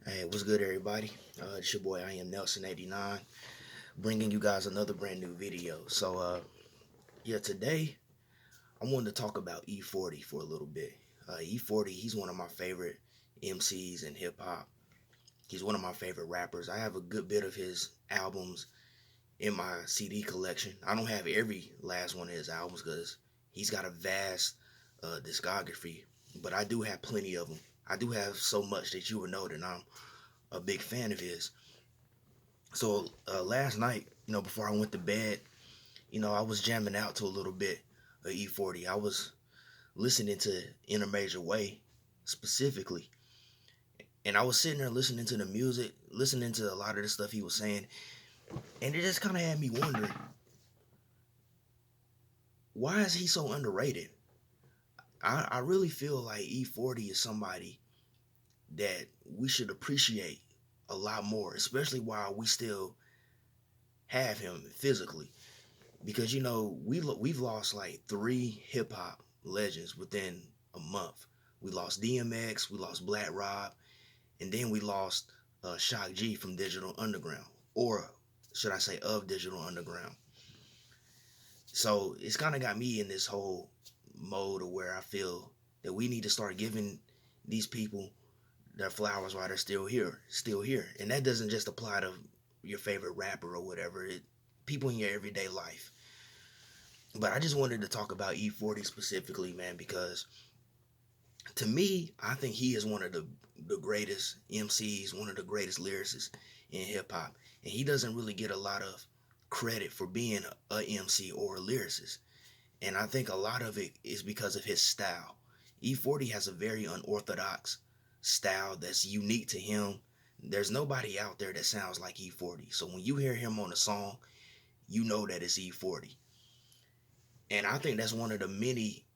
Hey, what's good, everybody? It's your boy, I am Nelson89, bringing you guys another brand new video. Yeah, today I wanted to talk about E-40 for a little bit. E-40, he's one of my favorite MCs in hip hop. He's one of my favorite rappers. I have a good bit of his albums in my CD collection. I don't have every last one of his albums because he's got a vast discography, but I do have plenty of them. I do have so much that you would know that I'm a big fan of his. Last night, before I went to bed, I was jamming out to a little bit of E-40. I was listening to In a Major Way specifically. And I was sitting there listening to the music, listening to a lot of the stuff he was saying. And it just kind of had me wondering, why is he so underrated? I really feel like E-40 is somebody that we should appreciate a lot more, especially while we still have him physically. Because we've lost like three hip hop legends within a month. We lost DMX, we lost Black Rob, and then we lost Shock G from Digital Underground, or should I say of Digital Underground. So it's kind of got me in this whole mode of where I feel that we need to start giving these people their flowers while they're still here, and that doesn't just apply to your favorite rapper or whatever. People in your everyday life. But I just wanted to talk about E-40 specifically, man, because to me, I think he is one of the greatest MCs, one of the greatest lyricists in hip hop. And he doesn't really get a lot of credit for being a MC or a lyricist. And I think a lot of it is because of his style. E-40 has a very unorthodox style that's unique to him. There's nobody out there that sounds like E-40. So when you hear him on a song, you know that it's E-40. And I think that's one of the many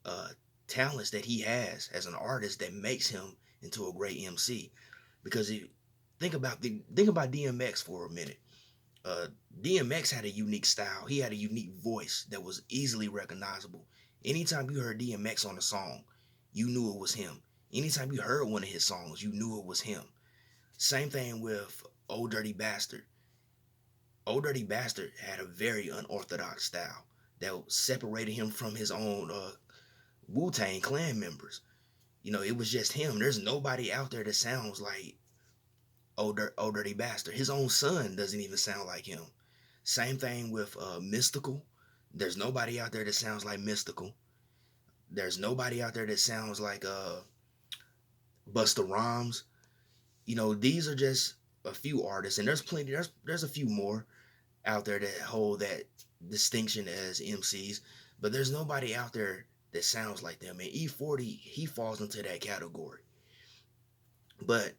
uh, talents that he has as an artist that makes him into a great MC. Because think about DMX for a minute. Uh, DMX had a unique style. He had a unique voice that was easily recognizable. Anytime you heard DMX on a song, you knew it was him. Anytime you heard one of his songs, you knew it was him. Same thing with Old Dirty Bastard. Old Dirty Bastard had a very unorthodox style that separated him from his own Wu-Tang Clan members. It was just him. There's nobody out there that sounds like Old Dirty Bastard. His own son doesn't even sound like him. Same thing with Mystical. There's nobody out there that sounds like Mystical. There's nobody out there that sounds like Busta Rhymes. These are just a few artists, and there's plenty. There's a few more out there that hold that distinction as MCs, but there's nobody out there that sounds like them. And E-40, he falls into that category. But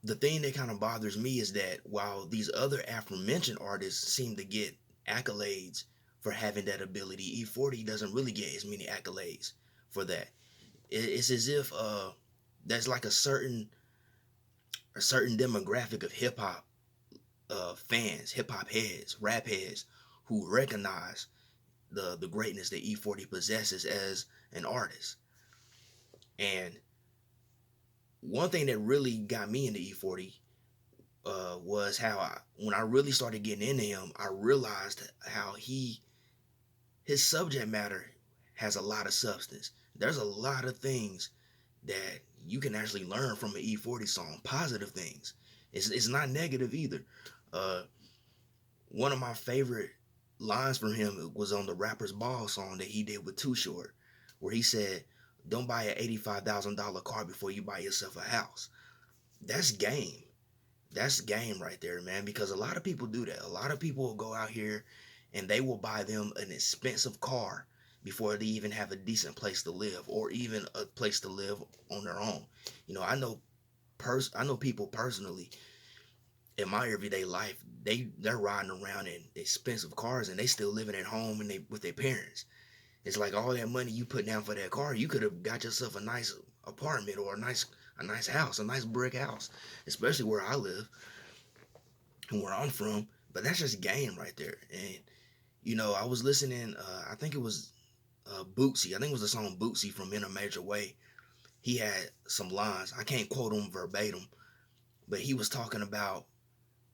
the thing that kind of bothers me is that while these other aforementioned artists seem to get accolades for having that ability, E-40 doesn't really get as many accolades for that. It's as if there's like a certain demographic of hip hop fans, hip hop heads, rap heads who recognize the greatness that E-40 possesses as an artist. And one thing that really got me into E-40 was how when I really started getting into him, I realized how his subject matter has a lot of substance. There's a lot of things that you can actually learn from an E-40 song, positive things. It's not negative either. Uh, One of my favorite lines from him was on the Rapper's Ball song that he did with Too Short, where he said, "Don't buy an $85,000 car before you buy yourself a house." That's game. That's game right there, man, because a lot of people do that. A lot of people will go out here and they will buy them an expensive car before they even have a decent place to live or even a place to live on their own. I know people personally in my everyday life, they're riding around in expensive cars and they still living at home and they with their parents. It's like all that money you put down for that car, you could have got yourself a nice apartment or a nice house, a nice brick house, especially where I live and where I'm from. But that's just game right there. And I was listening. I think it was Bootsy. I think it was the song Bootsy from In a Major Way. He had some lines. I can't quote them verbatim, but he was talking about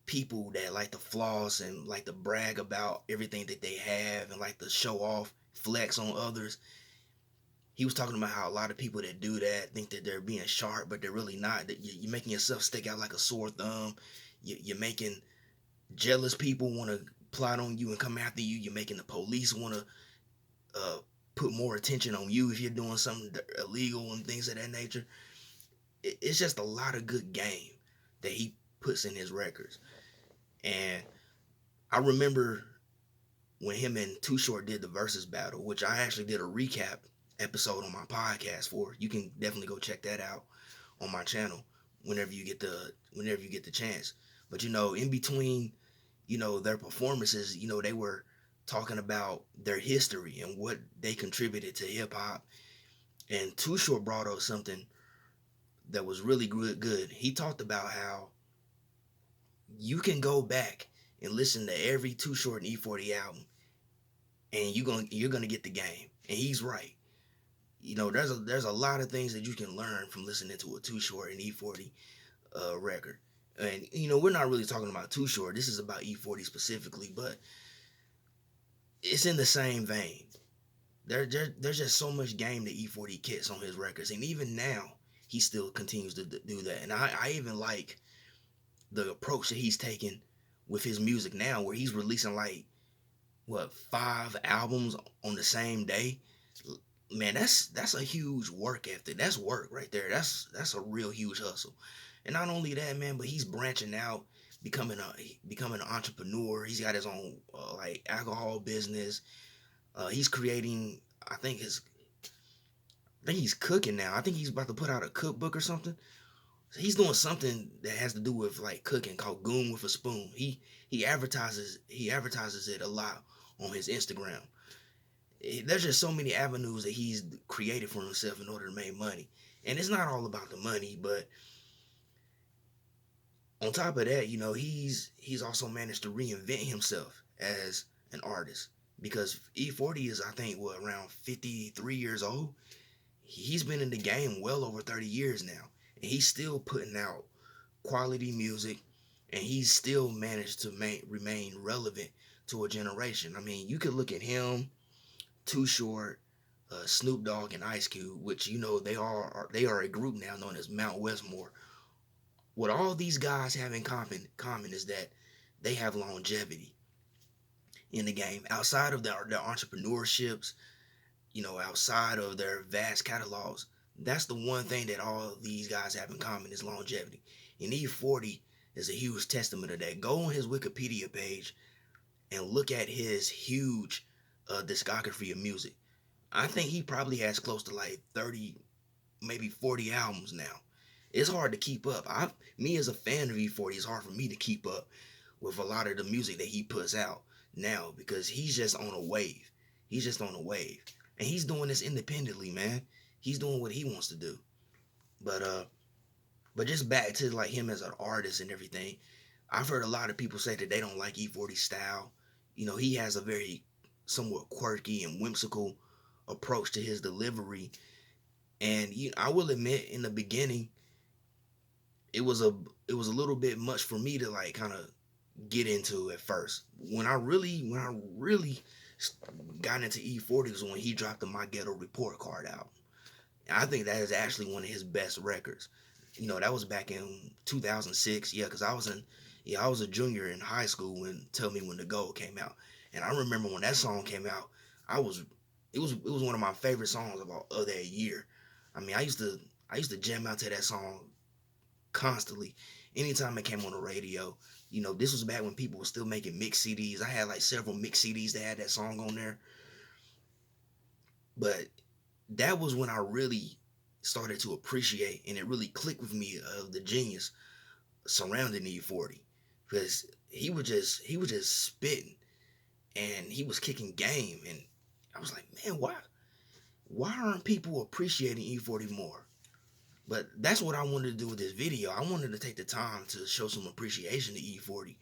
people that like to floss and like to brag about everything that they have and like to show off, flex on others. He was talking about how a lot of people that do that think that they're being sharp, but they're really not. That you're making yourself stick out like a sore thumb. You're making jealous people want to plot on you and come after you. You're making the police want to uh, put more attention on you if you're doing something illegal and things of that nature. It's just a lot of good game that he puts in his records. And I remember when him and Too Short did the versus battle, which I actually did a recap episode on my podcast for. You can definitely go check that out on my channel whenever you get the chance. But in between, their performances, they were talking about their history and what they contributed to hip hop. And Too Short brought up something that was really good. He talked about how you can go back and listen to every Too Short and E-40 album, and you're gonna get the game. And he's right. There's a lot of things that you can learn from listening to a Too Short and E-40 record. And we're not really talking about Too Short. This is about E-40 specifically, but it's in the same vein. There's just so much game that E-40 kicks on his records, and even now he still continues to do that. And I even like the approach that he's taken with his music now, where he's releasing like 5 albums on the same day. Man, that's a huge work ethic. That's work right there. That's a real huge hustle. And not only that, man, but he's branching out, becoming an entrepreneur. He's got his own like alcohol business. He's creating. I think he's cooking now. I think he's about to put out a cookbook or something. He's doing something that has to do with like cooking called Goon with a Spoon. He advertises it a lot on his Instagram. There's just so many avenues that he's created for himself in order to make money. And it's not all about the money, but on top of that, he's also managed to reinvent himself as an artist, because E-40 is, I think, around 53 years old. He's been in the game well over 30 years now, and he's still putting out quality music, and he's still managed to remain relevant to a generation. I mean, you could look at him, Too Short, Snoop Dogg, and Ice Cube, which they are a group now known as Mount Westmore. What all these guys have in common is that they have longevity in the game outside of their entrepreneurships, outside of their vast catalogs. That's the one thing that all these guys have in common is longevity. And E-40 is a huge testament of that. Go on his Wikipedia page and look at his huge discography of music. I think he probably has close to like 30, maybe 40 albums now. It's hard to keep up. Me as a fan of E-40, it's hard for me to keep up with a lot of the music that he puts out now, because he's just on a wave. He's just on a wave. And he's doing this independently, man. He's doing what he wants to do. But just back to like him as an artist and everything. I've heard a lot of people say that they don't like E-40's style. He has a very somewhat quirky and whimsical approach to his delivery. And I will admit, in the beginning, it was a little bit much for me to like kind of get into at first. When I really got into E-40 was when he dropped the My Ghetto Report Card album. And I think that is actually one of his best records. That was back in 2006. Yeah, because I was a junior in high school when Tell Me When to Go came out. And I remember when that song came out, it was one of my favorite songs of that year. I mean, I used to jam out to that song constantly anytime it came on the radio. This was back when people were still making mix CDs. I had like several mix CDs that had that song on there. But that was when I really started to appreciate, and it really clicked with me, of the genius surrounding E-40, because he was just spitting, and he was kicking game, and I was like, man, why aren't people appreciating E-40 more? But that's what I wanted to do with this video. I wanted to take the time to show some appreciation to E-40,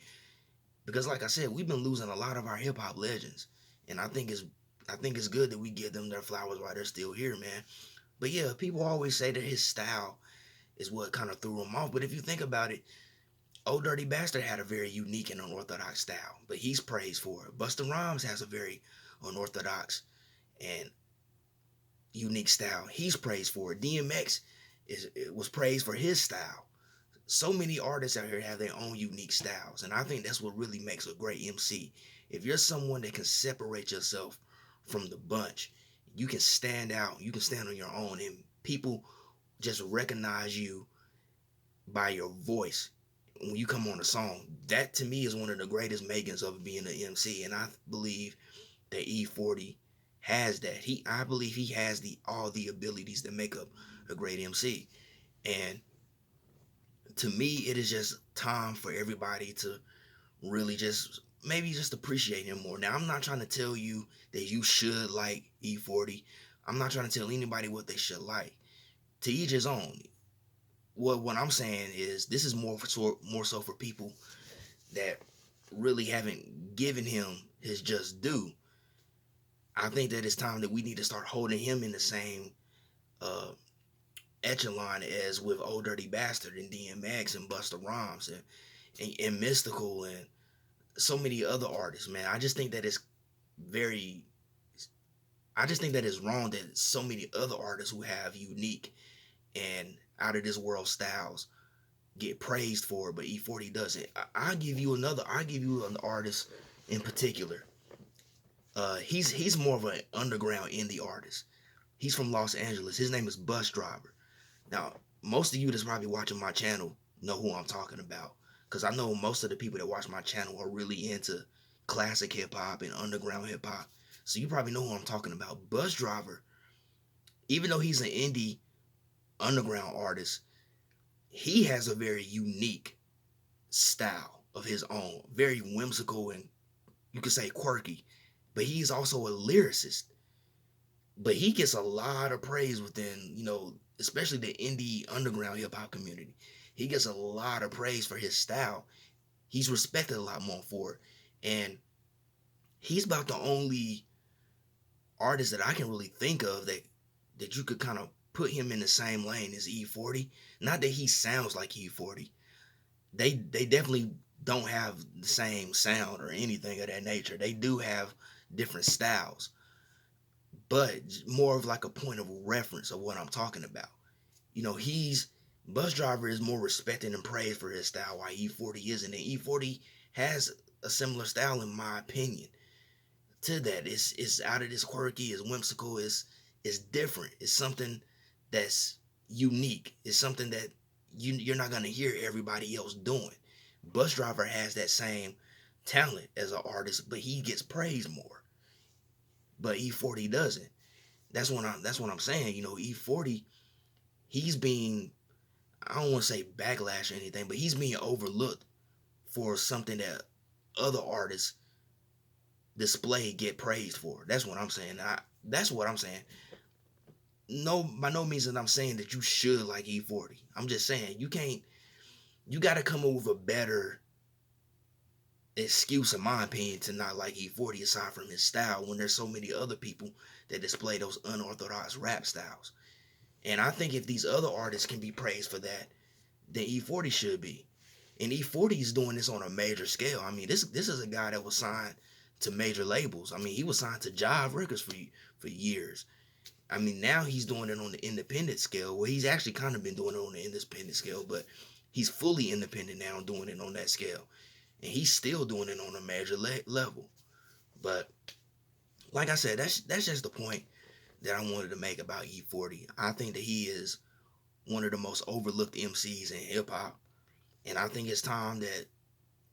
because like I said, we've been losing a lot of our hip hop legends, and I think it's good that we give them their flowers while they're still here, man. But yeah, people always say that his style is what kind of threw him off. But if you think about it, Old Dirty Bastard had a very unique and unorthodox style, but he's praised for it. Busta Rhymes has a very unorthodox and unique style. He's praised for it. DMX was praised for his style. So many artists out here have their own unique styles, and I think that's what really makes a great MC. If you're someone that can separate yourself from the bunch, you can stand out, you can stand on your own, and people just recognize you by your voice when you come on a song. That to me is one of the greatest makings of being an MC, and I believe that E-40 has that. I believe he has all the abilities that make up a great MC. And to me, it is just time for everybody to really just maybe just appreciate him more. Now, I'm not trying to tell you that you should like E-40. I'm not trying to tell anybody what they should like. To each his own. What I'm saying is this is more so for people that really haven't given him his just due. I think that it's time that we need to start holding him in the same echelon as with Old Dirty Bastard and DMX and Busta Rhymes and Mystical and so many other artists, man. I just think that it's wrong that so many other artists who have unique and out of this world styles get praised for it, but E-40 doesn't. I'll give you an artist in particular. He's more of an underground indie artist. He's from Los Angeles. His name is Bus Driver. Now, most of you that's probably watching my channel know who I'm talking about, because I know most of the people that watch my channel are really into classic hip hop and underground hip hop. So you probably know who I'm talking about. Bus Driver, even though he's an indie underground artist, he has a very unique style of his own, very whimsical and you could say quirky, but he's also a lyricist. But he gets a lot of praise within, especially the indie underground hip hop community. He gets a lot of praise for his style. He's respected a lot more for it. And he's about the only artist that I can really think of that you could kind of put him in the same lane as E-40. Not that he sounds like E-40. They definitely don't have the same sound or anything of that nature. They do have different styles, but more of like a point of reference of what I'm talking about. Bus Driver is more respected and praised for his style, while E-40 isn't. And E-40 has a similar style, in my opinion, to that. It's out of this quirky, it's whimsical, it's different. It's something that's unique. It's something that you're not gonna hear everybody else doing. Bus Driver has that same talent as an artist, but he gets praised more. But E-40 doesn't. That's what I'm saying. E-40, he's being, I don't want to say backlash or anything, but he's being overlooked for something that other artists get praised for. That's what I'm saying. That's what I'm saying. No, by no means that I'm saying that you should like E-40. I'm just saying you got to come up with a better excuse, in my opinion, to not like E-40 aside from his style, when there's so many other people that display those unorthodox rap styles. And I think if these other artists can be praised for that, then E-40 should be. And E-40 is doing this on a major scale. I mean, this is a guy that was signed to major labels. I mean, he was signed to Jive Records for years. I mean, now he's doing it on the independent scale. Well, he's actually kind of been doing it on the independent scale, but he's fully independent now, doing it on that scale. And he's still doing it on a major level. But like I said, that's just the point that I wanted to make about E-40. I think that he is one of the most overlooked MCs in hip hop. And I think it's time that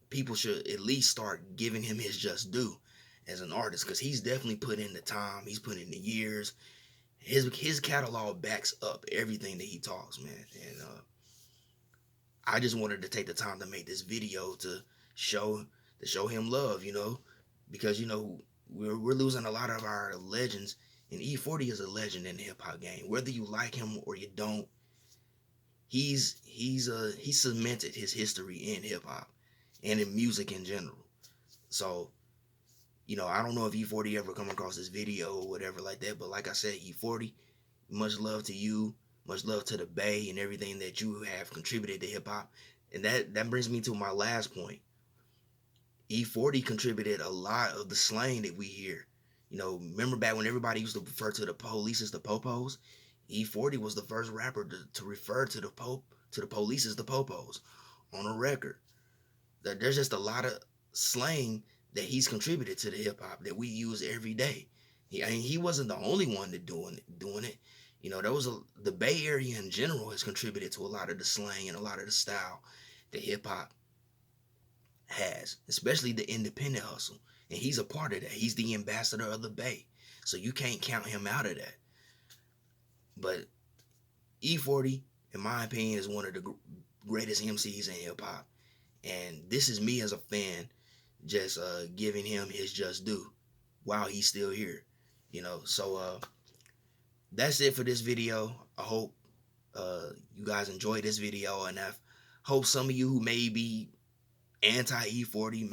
people should at least start giving him his just due as an artist, because he's definitely put in the time. He's put in the years. His catalog backs up everything that he talks, man. And I just wanted to take the time to make this video to show him love, because we're losing a lot of our legends, and E-40 is a legend in the hip hop game. Whether you like him or you don't, he cemented his history in hip hop and in music in general. So, I don't know if E-40 ever come across this video or whatever like that, but like I said, E-40, much love to you, Much love to the Bay and everything that you have contributed to hip hop. And that brings me to my last point. E-40 contributed a lot of the slang that we hear. Remember back when everybody used to refer to the police as the popos? E-40 was the first rapper to refer to the police as the popos on a record. There's just a lot of slang that he's contributed to the hip hop that we use every day. He wasn't the only one that doing it. The Bay Area in general has contributed to a lot of the slang and a lot of the style that hip hop has, especially the independent hustle. And he's a part of that. He's the ambassador of the Bay. So you can't count him out of that. But E-40, in my opinion, is one of the greatest MCs in hip hop. And this is me as a fan just giving him his just due while he's still here. So that's it for this video. I hope you guys enjoyed this video, and I hope some of you who may be anti E-40,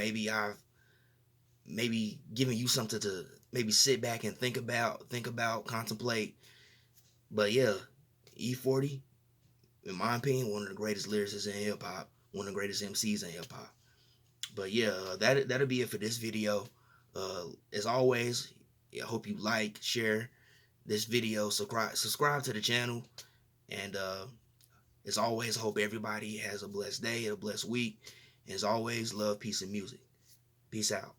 maybe giving you something to maybe sit back and think about, contemplate. But yeah, E-40, in my opinion, one of the greatest lyricists in hip hop, one of the greatest MCs in hip hop. But yeah, that'll be it for this video. As always, I hope you like, share this video, subscribe to the channel, and as always, I hope everybody has a blessed day, a blessed week. As always, love, peace, and music. Peace out.